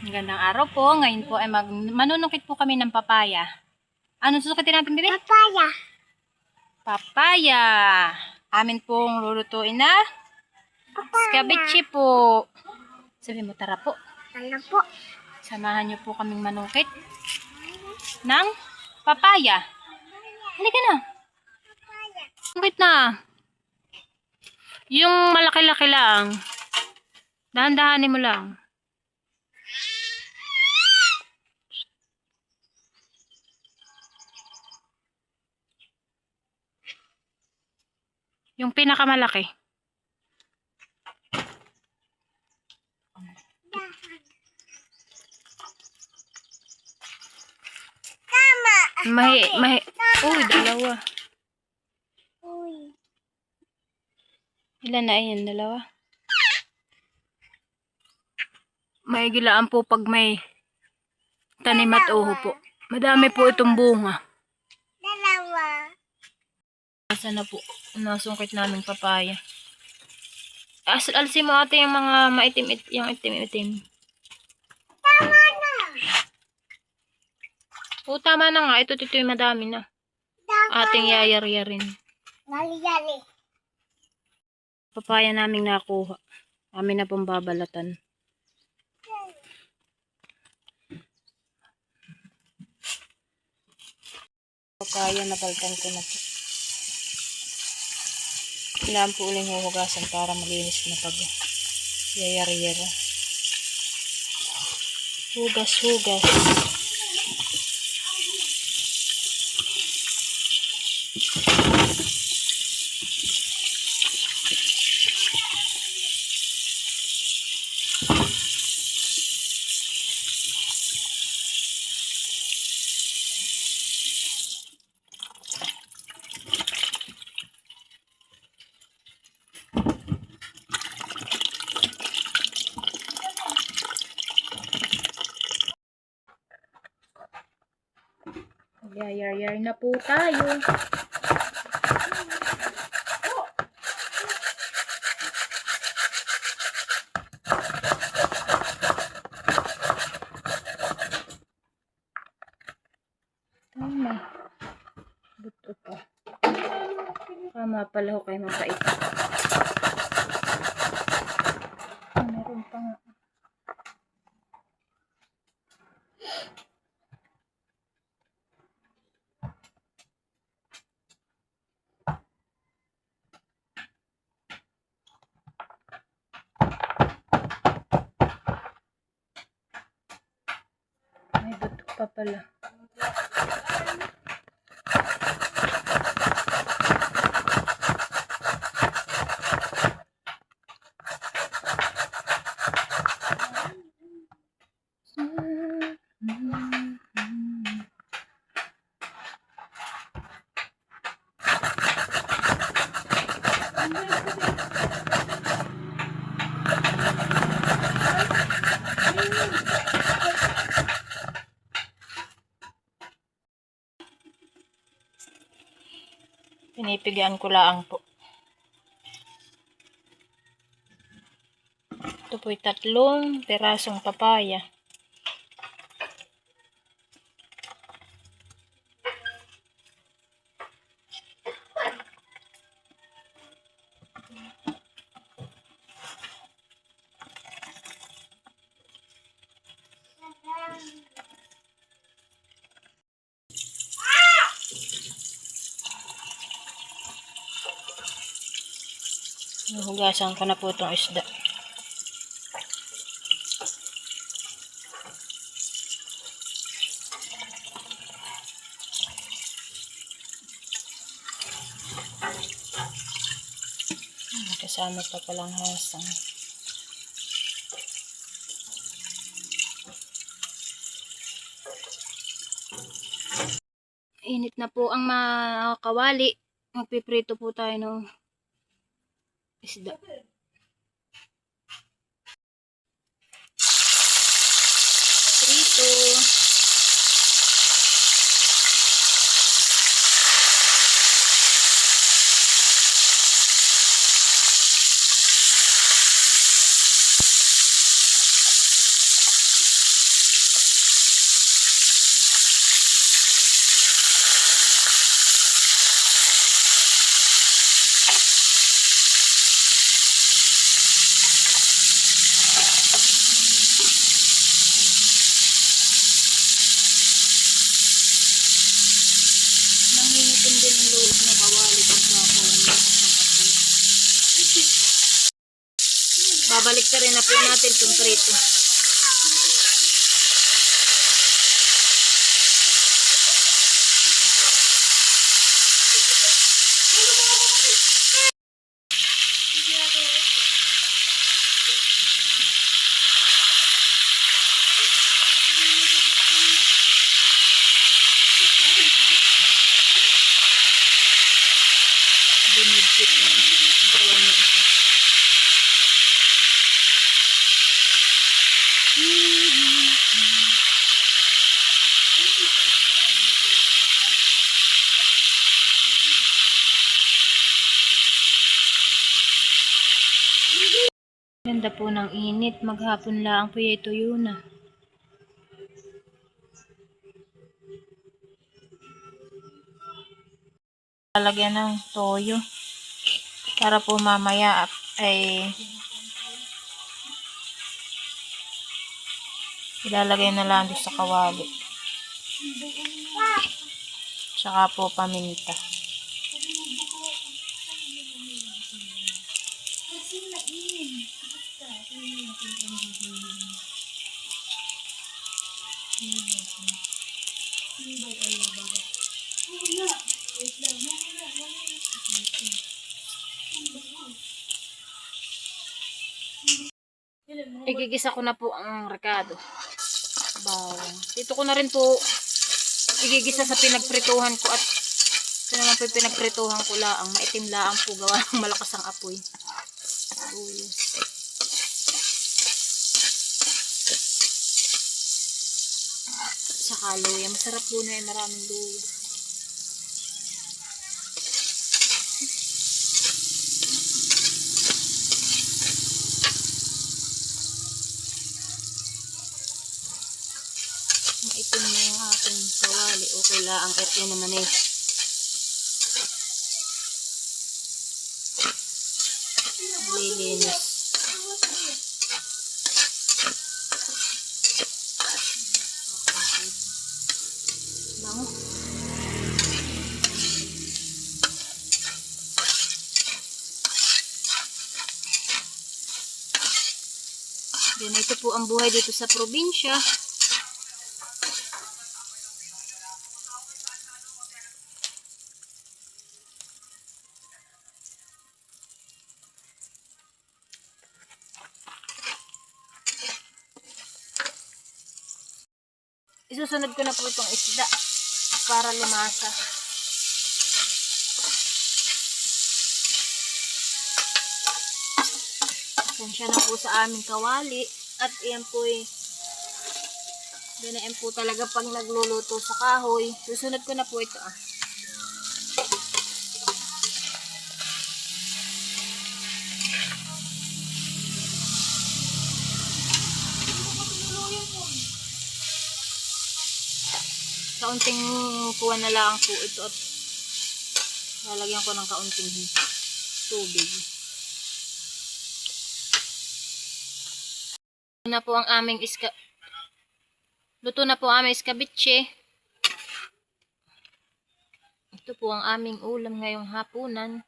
Magandang araw po. Ngayon po ay manunukit po kami ng papaya. Anong susukitin natin dito? Papaya. Papaya. Amin pong lulutuin na scabeche po. Sabi mo, tara po. Ano po? Samahan niyo po kaming manukit ng papaya. Halika na. Manukit na. Yung malaki-laki lang. Dahan-dahanin mo lang. Yung pinakamalaki. Tama. Uy, dalawa. Uy. Ilan na yan? Dalawa. May gilaan po pag may tanim at uho po. Madami po itong bunga. Dalawa. Asa na po? Nasungkit naming papaya. Alisin mo ate yung mga yung itim-itim. Tama na. O, tama na nga. Ito yung madami na. Ating yayar-yarin. Yali-yali. Papaya naming nakuha. Amin na pong babalatan. Papaya na baltan ko na po. Kailangan po uling huhugasan para malinis na pag yayar-yara. Hugas. Yayar-yar na po tayo. Tama. Buto pa. Tama pala ho kayo mapait. Meron pa nga. May buto pa pala. Pinipigaan ko lang po. Ito po'y 3 pirasong papaya. Hugasan ko na po itong isda. Kasama pa palang hasang. Init na po ang mga kawali. Magpiprito po tayo ng isda. Prito. babalik ka rin na po natin itong prito. Binigit na ayan yung isa. Ganda po ng init. Maghapon lang po yung tuyo na. Lalagyan ng toyo. Para po mamaya ay ilalagay na lang doon sa kawali. Tsaka po paminta. Igigisa ko na po ang rekado. Bawang. Dito ko na rin po igigisa sa pinagprituhan ko at ito naman po yung pinagprituhan ko laang. Maitim laang po gawa ng malakas ang apoy. Sibuyas. Saka luya. Masarap po na yung maraming luya. Maitim na yung ating kawali. Okay laang ito naman eh. Lilinis. Bango. Then ito po ang buhay dito sa probinsya. Isusunod ko na po itong isda para lumasa. Pasensya na po sa aming kawali at iyan po ganain po talaga pag nagluluto sa kahoy. Susunod ko na po ito Kaunting kuha na lang po ito at lalagyan ko ng kaunting tubig. Luto na po ang aming iskabitse. Ito po ang aming ulam ngayong hapunan.